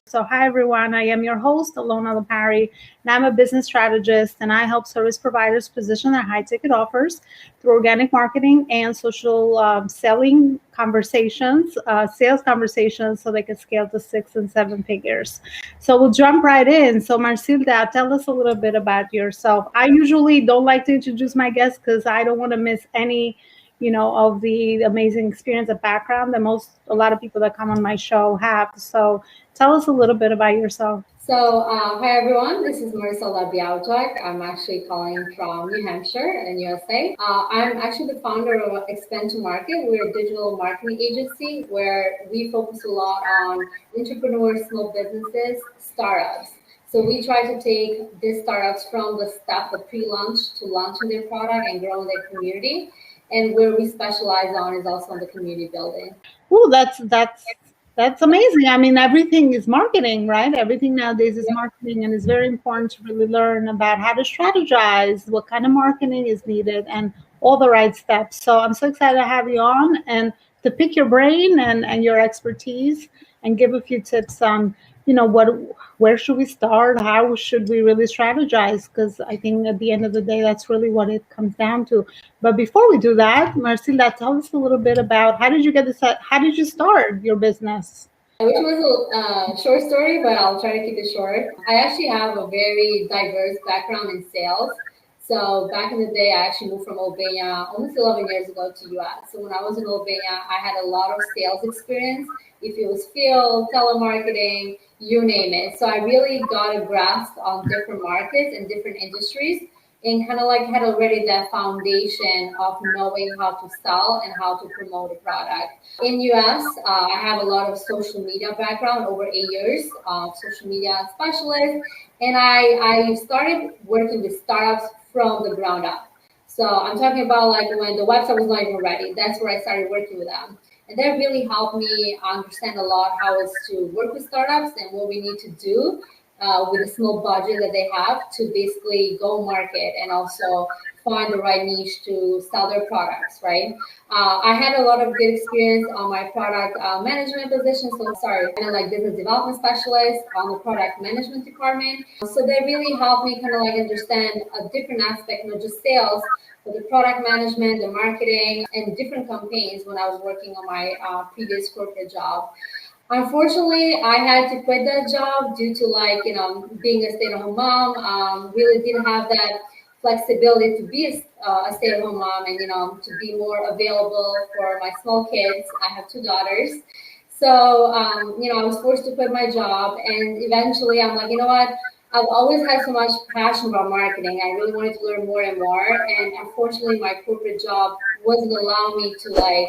So, hi everyone, I am your host, Elona Lopari, and I'm a business strategist, and I help service providers position their high ticket offers through organic marketing and social selling conversations, sales conversations, so they can scale to 6 and 7 figures. So, we'll jump right in. So, Marsilda, tell us a little bit about yourself. I usually don't like to introduce my guests because I don't want to miss any of the amazing experience and background that a lot of people that come on my show have. So tell us a little bit about yourself. So, hi everyone, this is Marsilda Bialczak. I'm actually calling from New Hampshire in USA. I'm actually the founder of Expand2Market. We're a digital marketing agency where we focus a lot on entrepreneurs, small businesses, startups. So we try to take these startups from the step of pre-launch to launching their product and growing their community. And where we specialize on is also on the community building. Oh, that's amazing. I mean, everything is marketing, right? Everything nowadays is marketing, and it's very important to really learn about how to strategize, what kind of marketing is needed, and all the right steps. So I'm so excited to have you on and to pick your brain and your expertise and give a few tips on, where should we start? How should we really strategize? Because I think at the end of the day, that's really what it comes down to. But before we do that, Marsilda, tell us a little bit about how did you start your business? Which was a short story, but I'll try to keep it short. I actually have a very diverse background in sales. So back in the day, I actually moved from Albania almost 11 years ago to US. So when I was in Albania, I had a lot of sales experience. If it was field, telemarketing, you name it. So I really got a grasp on different markets and different industries and kind of like had already that foundation of knowing how to sell and how to promote a product. In US, I have a lot of social media background, over 8 years of social media specialist. And I started working with startups from the ground up. So I'm talking about like when the website was not even ready, that's where I started working with them. And that really helped me understand a lot how it's to work with startups and what we need to do with a small budget that they have to basically go market and also find the right niche to sell their products, right? I had a lot of good experience on my product management position. And like business development specialist on the product management department. So they really helped me kind of like understand a different aspect, not just sales, but the product management, the marketing, and different campaigns when I was working on my previous corporate job. Unfortunately, I had to quit that job due to being a stay-at-home mom. Really didn't have that flexibility to be a stay-at-home mom and, to be more available for my small kids. I have 2 daughters. So, I was forced to quit my job, and eventually I'm like, you know what? I've always had so much passion about marketing. I really wanted to learn more and more. And unfortunately, my corporate job wasn't allowing me to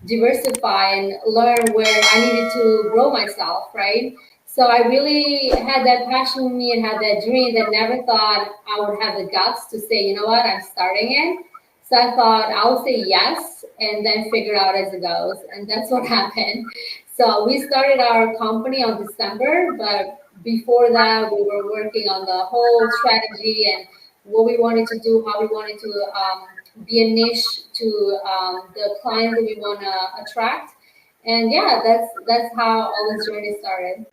diversify and learn where I needed to grow myself, right? So I really had that passion in me and had that dream that never thought I would have the guts to say, you know what, I'm starting it. So I thought I'll say yes and then figure out as it goes. And that's what happened. So we started our company on December, but before that, we were working on the whole strategy and what we wanted to do, how we wanted to be a niche to the clients that we want to attract. And yeah, that's how all this journey started.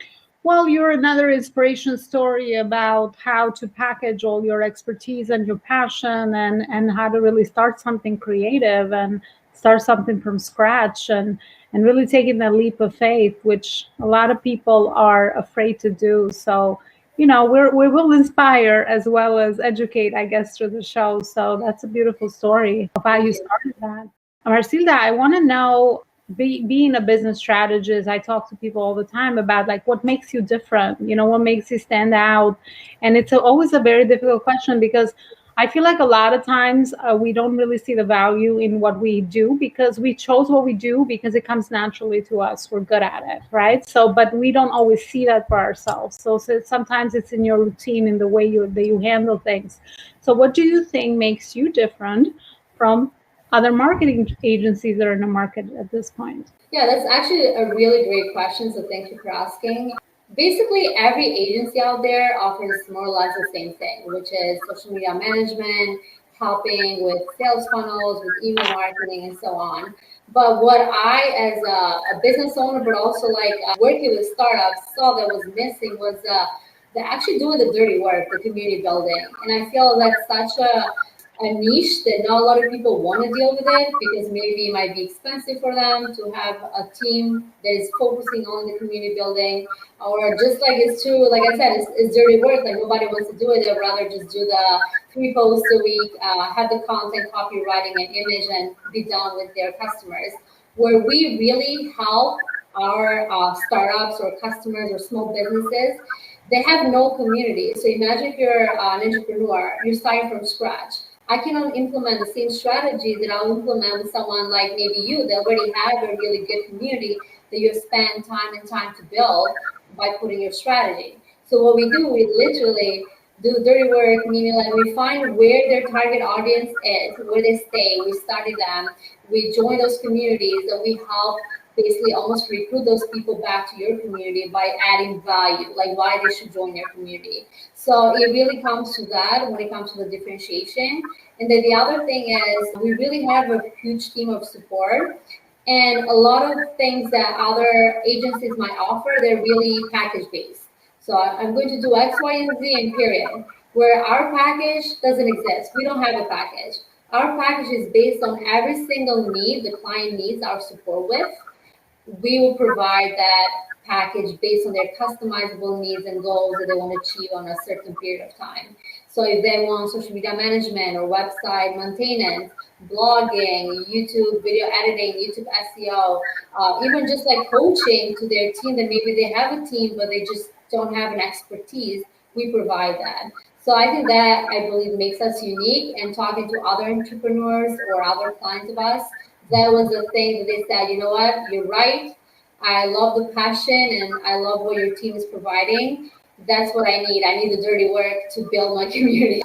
Well, you're another inspiration story about how to package all your expertise and your passion and how to really start something creative and start something from scratch and really taking that leap of faith, which a lot of people are afraid to do. So, we will inspire as well as educate, I guess, through the show. So that's a beautiful story of how you started that. Marsilda, I want to know, being a business strategist, I talk to people all the time about what makes you different, what makes you stand out. And it's always a very difficult question because I feel like a lot of times we don't really see the value in what we do because we chose what we do because it comes naturally to us. We're good at it, right? So, but we don't always see that for ourselves. So sometimes it's in your routine, in the way that you handle things. So what do you think makes you different from other marketing agencies that are in the market at this point? Yeah, that's actually a really great question. So thank you for asking. Basically, every agency out there offers more or less the same thing, which is social media management, helping with sales funnels, with email marketing, and so on. But what I, as a business owner, but also like working with startups, saw that was missing was the actually doing the dirty work, the community building. And I feel that's such a niche that not a lot of people want to deal with it because maybe it might be expensive for them to have a team that is focusing on the community building, or just like it's true, like I said, it's dirty work. Like nobody wants to do it. They'd rather just do the 3 posts a week, have the content, copywriting, and image, and be done with their customers. Where we really help our startups or customers or small businesses, they have no community. So imagine if you're an entrepreneur, you're starting from scratch. I cannot implement the same strategy that I'll implement with someone like maybe you that already have a really good community that you spend time and time to build by putting your strategy. So what we do, we literally do dirty work, meaning like we find where their target audience is, where they stay, we study them, we join those communities, and we help basically almost recruit those people back to your community by adding value, like why they should join your community. So it really comes to that when it comes to the differentiation. And then the other thing is we really have a huge team of support. And a lot of things that other agencies might offer, they're really package based. So I'm going to do X, Y, and Z and period. Where our package doesn't exist. We don't have a package. Our package is based on every single need the client needs our support with. We will provide that package based on their customizable needs and goals that they want to achieve on a certain period of time. So if they want social media management or website maintenance, blogging, YouTube video editing, YouTube SEO, even just like coaching to their team that maybe they have a team, but they just don't have an expertise, we provide that. So I think that I believe makes us unique. And talking to other entrepreneurs or other clients of us, that was the thing that they said, you know what, you're right. I love the passion and I love what your team is providing. That's what I need. I need the dirty work to build my community.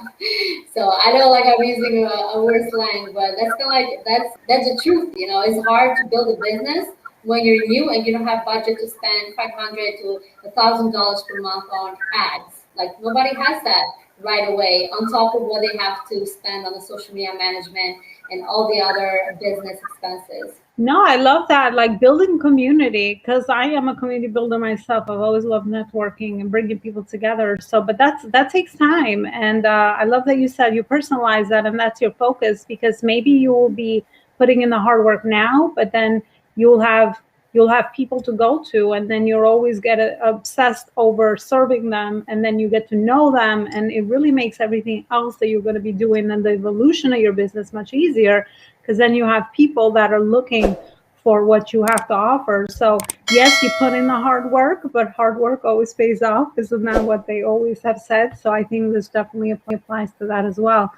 So I know like I'm using a word slang, but that's kind of like, that's the truth. You know, it's hard to build a business when you're new and you don't have budget to spend $500 to $1,000 per month on ads. Like nobody has that right away on top of what they have to spend on the social media management and all the other business expenses. No, I love that, like building community, because I am a community builder myself. I've always loved networking and bringing people together. So, but that takes time. And I love that you said you personalize that and that's your focus, because maybe you will be putting in the hard work now, but then you'll have people to go to, and then you'll always get obsessed over serving them, and then you get to know them, and it really makes everything else that you're going to be doing and the evolution of your business much easier, because then you have people that are looking for what you have to offer. So yes, you put in the hard work, but hard work always pays off. Isn't that what they always have said? So I think this definitely applies to that as well.